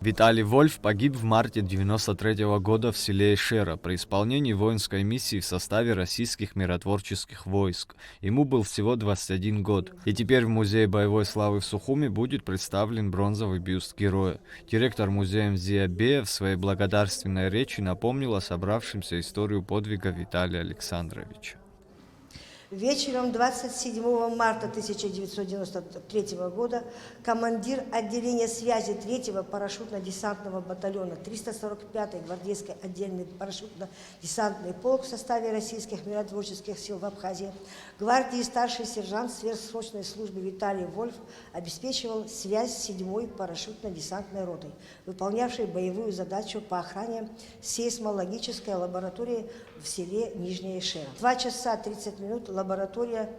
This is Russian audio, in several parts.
Виталий Вольф погиб в марте 1993 года в селе Эшера при исполнении воинской миссии в составе российских миротворческих войск. Ему был всего 21 год. И теперь в Музее боевой славы в Сухуми будет представлен бронзовый бюст героя. Директор музея Мзия Бея в своей благодарственной речи напомнила собравшимся историю подвига Виталия Александровича. Вечером 27 марта 1993 года командир отделения связи 3-го парашютно-десантного батальона 345-й гвардейской отдельный парашютно-десантный полк в составе российских миротворческих сил в Абхазии, гвардии старший сержант сверхсрочной службы Виталий Вольф обеспечивал связь с 7-й парашютно-десантной ротой, выполнявшей боевую задачу по охране сейсмологической лаборатории в селе Нижняя Эшера. 2 часа 30 минут лаборатория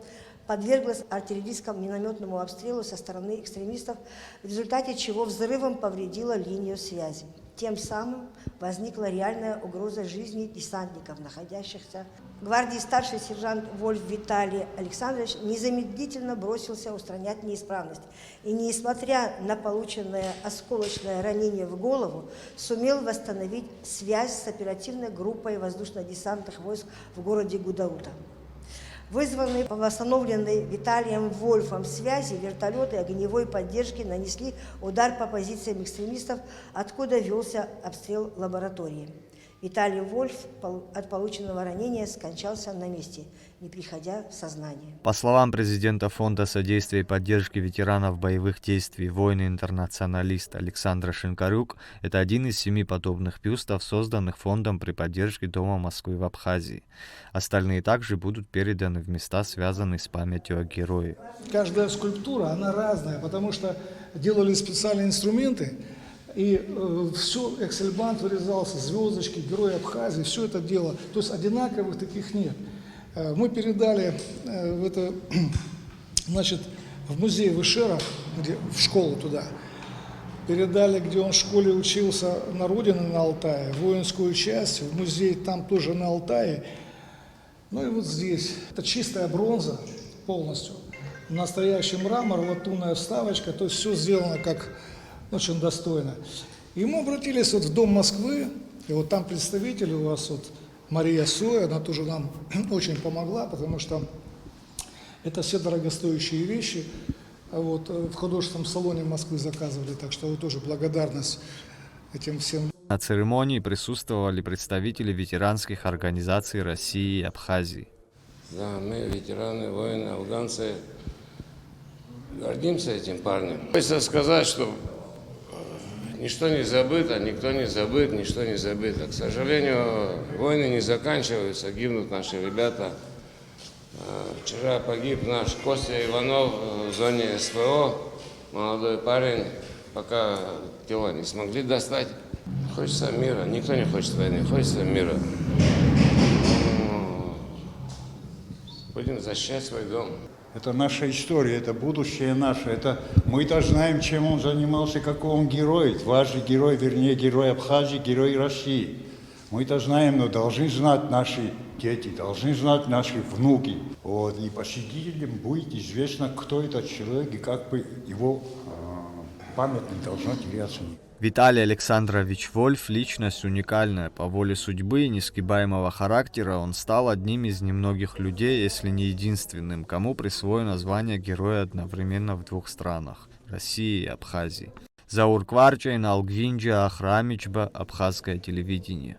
подверглась артиллерийскому минометному обстрелу со стороны экстремистов, в результате чего взрывом повредила линию связи. Тем самым возникла реальная угроза жизни десантников, находящихся в гвардии. Старший сержант Вольф Виталий Александрович незамедлительно бросился устранять неисправность и, несмотря на полученное осколочное ранение в голову, сумел восстановить связь с оперативной группой воздушно-десантных войск в городе Гудаута. Вызванные по восстановленной Виталием Вольфом связи, вертолеты огневой поддержки нанесли удар по позициям экстремистов, откуда велся обстрел лаборатории. Виталий Вольф от полученного ранения скончался на месте, не приходя в сознание. По словам президента Фонда содействия и поддержки ветеранов боевых действий воин-интернационалист Александра Шинкарюк, это один из 7 подобных бюстов, созданных фондом при поддержке Дома Москвы в Абхазии. Остальные также будут переданы в места, связанные с памятью о герое. Каждая скульптура, она разная, потому что делали специальные инструменты, и все, эксельбант вырезался, звездочки, герои Абхазии, все это дело. То есть одинаковых таких нет. Мы передали в музей в Эшерах, в школу туда, передали, где он в школе учился, на родине на Алтае, воинскую часть, в музей там тоже на Алтае. Ну и вот здесь. Это чистая бронза полностью, настоящий мрамор, латунная вставочка, то есть все сделано как очень достойно. И мы обратились в Дом Москвы, и вот там представитель у вас, Мария Соя, она тоже нам очень помогла, потому что это все дорогостоящие вещи. В художественном салоне Москвы заказывали, так что тоже благодарность этим всем. На церемонии присутствовали представители ветеранских организаций России и Абхазии. Да, мы, ветераны, воины, афганцы, гордимся этим парнем. Хочется сказать, что ничто не забыто, никто не забыт, ничто не забыто. К сожалению, войны не заканчиваются, гибнут наши ребята. Вчера погиб наш Костя Иванов в зоне СВО, молодой парень, пока тело не смогли достать. Хочется мира, никто не хочет войны, хочется мира. Будем защищать свой дом. Это наша история, это будущее наше. Мы-то знаем, чем он занимался, какой он герой. Важный герой, вернее, герой Абхазии, герой России. Мы-то знаем, но должны знать наши дети, должны знать наши внуки. И посетителям будет известно, кто этот человек и как бы его память не должна теряться. Виталий Александрович Вольф – личность уникальная. По воле судьбы и несгибаемого характера он стал одним из немногих людей, если не единственным, кому присвоено звание героя одновременно в 2 странах – России и Абхазии. Заур Кварчайн, Алгвинджа, Ахрамичба, Абхазское телевидение.